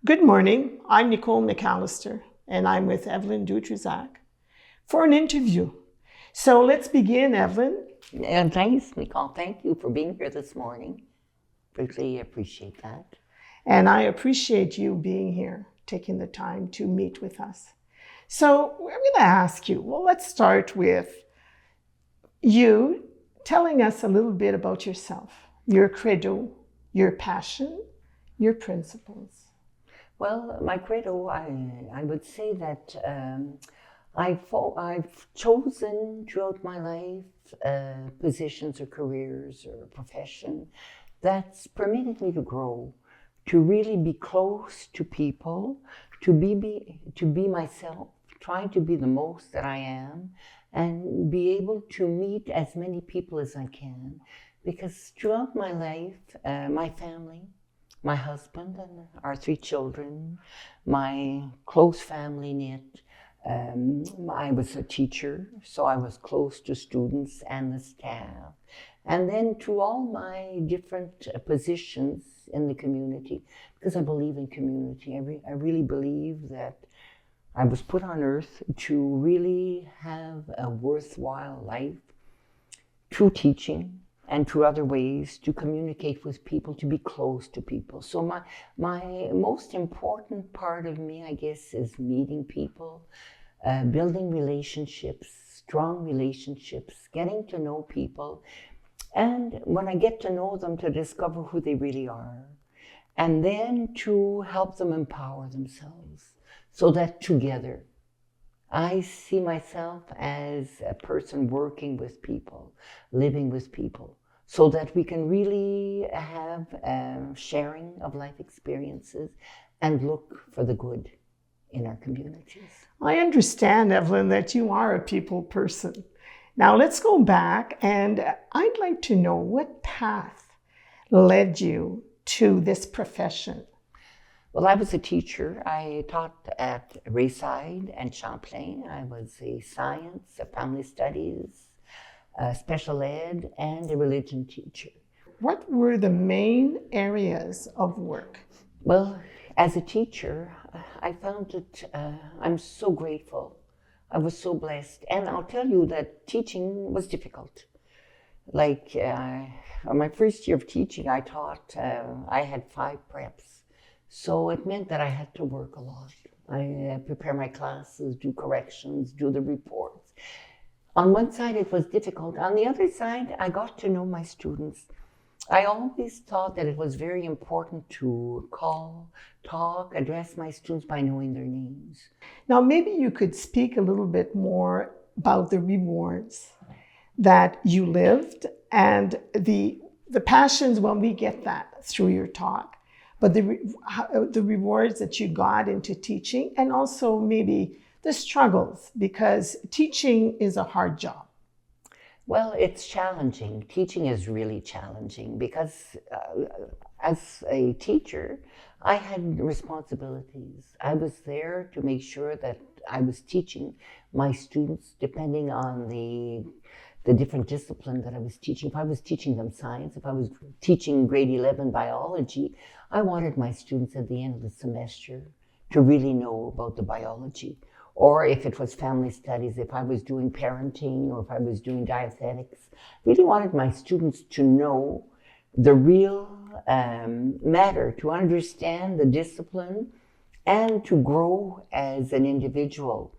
Good morning. I'm Nicole McAllister, and I'm with Evelyn EN for an interview. So let's begin, Evelyn. And thanks, Nicole. Thank you for being here this morning. Really appreciate that. And I appreciate you being here, taking the time to meet with us. So I'm going to ask you, let's start with you telling us a little bit about yourself, your credo, your passion, your principles. Well, my credo, I would say that I've chosen throughout my life positions or careers or profession that's permitted me to grow, to really be close to people, to be myself, trying to be the most that I am, and be able to meet as many people as I can. Because throughout my life, my family, my husband and our 3 children, my close family knit. I was a teacher, so I was close to students and the staff. And then through all my different positions in the community, because I believe in community, I really believe that I was put on earth to really have a worthwhile life through teaching, and through other ways to communicate with people, to be close to people. So my most important part of me, I guess, is meeting people, building relationships, strong relationships, getting to know people, and when I get to know them, to discover who they really are, and then to help them empower themselves, so that together, I see myself as a person working with people, living with people, so that we can really have sharing of life experiences and look for the good in our communities. I understand, Evelyn, that you are a people person. Now let's go back, and I'd like to know what path led you to this profession. Well, I was a teacher. I taught at Rayside and Champlain. I was a science, a family studies, a special ed, and a religion teacher. What were the main areas of work? Well, as a teacher, I found that I'm so grateful. I was so blessed. And I'll tell you that teaching was difficult. Like my first year of teaching, I taught, I had 5 preps. So it meant that I had to work a lot. I prepare my classes, do corrections, do the reports. On one side, it was difficult. On the other side, I got to know my students. I always thought that it was very important to call, talk, address my students by knowing their names. Now, maybe you could speak a little bit more about the rewards that you lived and the passions when we get that through your talk. But the rewards that you got into teaching, and also maybe the struggles, because teaching is a hard job. Well, it's challenging. Teaching is really challenging because as a teacher, I had responsibilities. I was there to make sure that I was teaching my students depending on the different discipline that I was teaching. If I was teaching them science, if I was teaching grade 11 biology, I wanted my students at the end of the semester to really know about the biology. Or if it was family studies, if I was doing parenting or if I was doing dietetics, really wanted my students to know the real matter, to understand the discipline and to grow as an individual.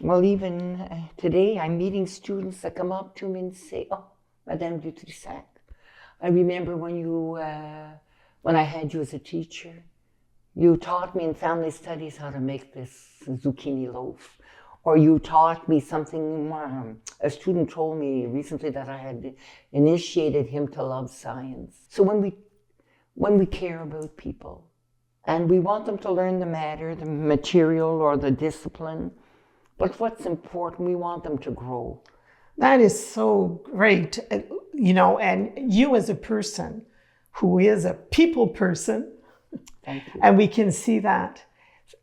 Well, even today, I'm meeting students that come up to me and say, "Oh, Madame Dutrissac, I remember when I had you as a teacher, you taught me in family studies how to make this zucchini loaf." Or you taught me something, a student told me recently that I had initiated him to love science. So when we care about people and we want them to learn the matter, the material or the discipline, but what's important, we want them to grow. That is so great, and you as a person who is a people person, Thank you. And we can see that.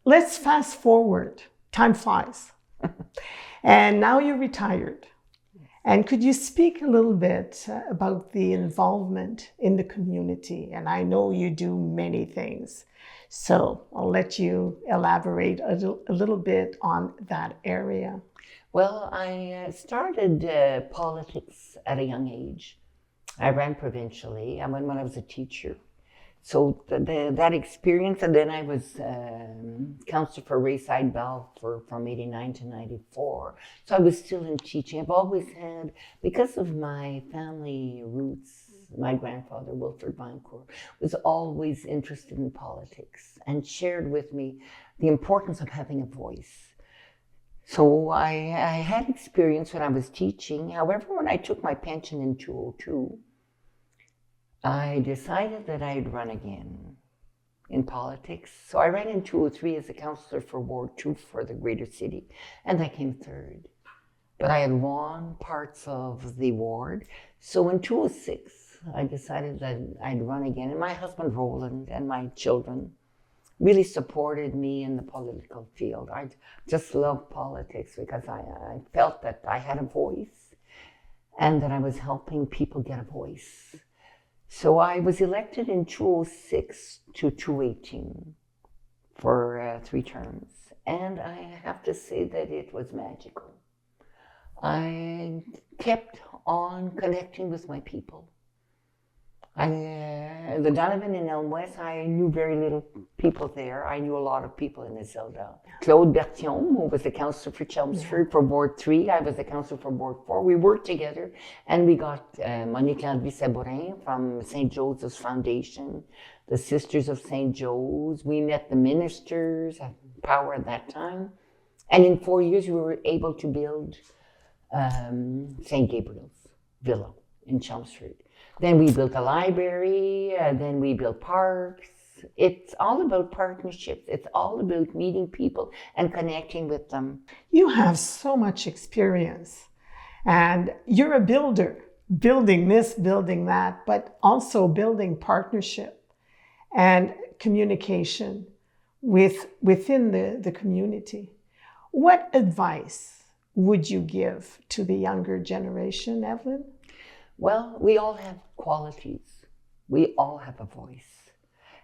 Let's fast forward. Time flies. And now you're retired. And could you speak a little bit about the involvement in the community? And I know you do many things. So I'll let you elaborate a little bit on that area. Well, I started politics at a young age. I ran provincially. I went when I was a teacher. So that experience, and then I was counselor for Rayside-Balfour from 89 to 94. So I was still in teaching. I've always had, because of my family roots, my grandfather, Wilfred Vancourt, was always interested in politics and shared with me the importance of having a voice. So I had experience when I was teaching. However, when I took my pension in 2002, I decided that I'd run again in politics. So I ran in 2003 as a councillor for Ward 2 for the greater city, and I came third. But I had won parts of the ward. So in 2006, I decided that I'd run again. And my husband, Roland, and my children really supported me in the political field. I just loved politics because I felt that I had a voice and that I was helping people get a voice. So I was elected in 2006 to 2018 for 3 terms. And I have to say that it was magical. I kept on connecting with my people. The Donovan in Elm West, I knew very little people there. I knew a lot of people in Isilda. Claude Bertillon, who was the councillor for Chelmsford for Ward 3, I was the councillor for Ward 4. We worked together, and we got Monique Landry-Sabourin from St. Joseph's Foundation, the Sisters of St. Joe's. We met the ministers of power at that time. And in 4 years, we were able to build St. Gabriel's Villa in Chelmsford. Then we built a library, then we built parks. It's all about partnerships. It's all about meeting people and connecting with them. You have so much experience, and you're a builder, building this, building that, but also building partnership and communication within the community. What advice would you give to the younger generation, Evelyn? Well, we all have qualities. We all have a voice.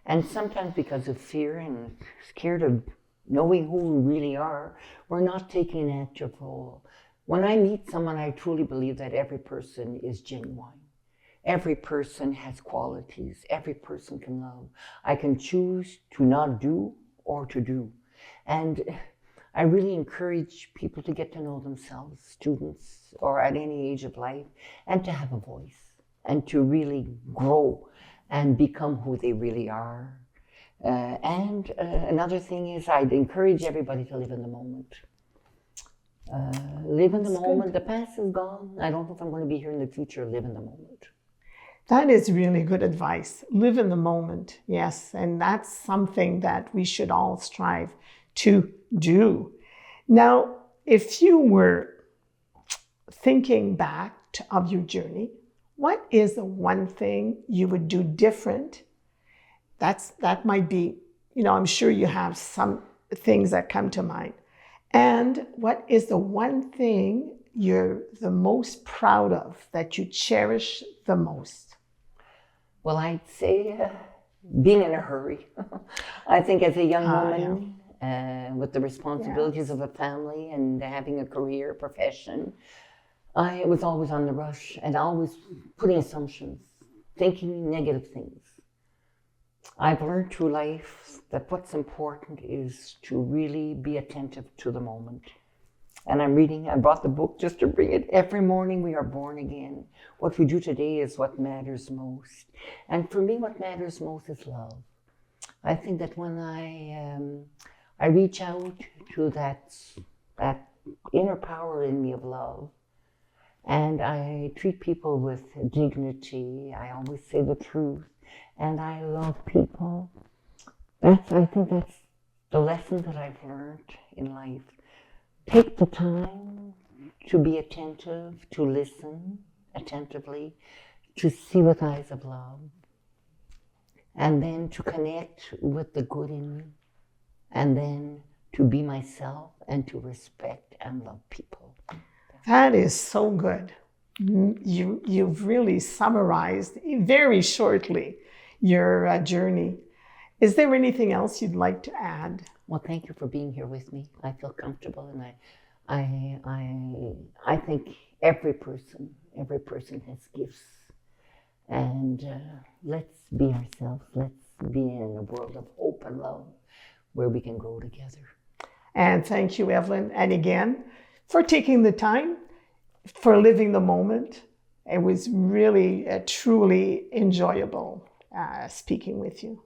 And sometimes because of fear and scared of knowing who we really are, we're not taking an active role. When I meet someone, I truly believe that every person is genuine. Every person has qualities. Every person can love. I can choose to not do or to do. And I really encourage people to get to know themselves, students, or at any age of life, and to have a voice, and to really grow and become who they really are. Another thing is I'd encourage everybody to live in the moment. Live in the moment. The past is gone. I don't know if I'm going to be here in the future. Live in the moment. That is really good advice. Live in the moment, yes. And that's something that we should all strive to do. Now, if you were thinking back of your journey, what is the one thing you would do different? That might be, I'm sure you have some things that come to mind. And what is the one thing you're the most proud of, that you cherish the most? Well, I'd say being in a hurry. I think as a young woman, with the responsibilities of a family and having a career, profession, I was always on the rush and always putting assumptions, thinking negative things. I've learned through life that what's important is to really be attentive to the moment. And I brought the book just to bring it. Every morning we are born again. What we do today is what matters most. And for me, what matters most is love. I think that when I reach out to that inner power in me of love, and I treat people with dignity, I always say the truth, and I love people. I think that's the lesson that I've learned in life. Take the time to be attentive, to listen attentively, to see with eyes of love, and then to connect with the good in me, and then to be myself and to respect and love people. That is so good. You've really summarized very shortly your journey. Is there anything else you'd like to add? Well, thank you for being here with me. I feel comfortable, and I think every person has gifts, and let's be ourselves. Let's be in a world of hope and love where we can grow together. And thank you, Evelyn, and again, for taking the time, for living the moment. It was really, truly enjoyable speaking with you.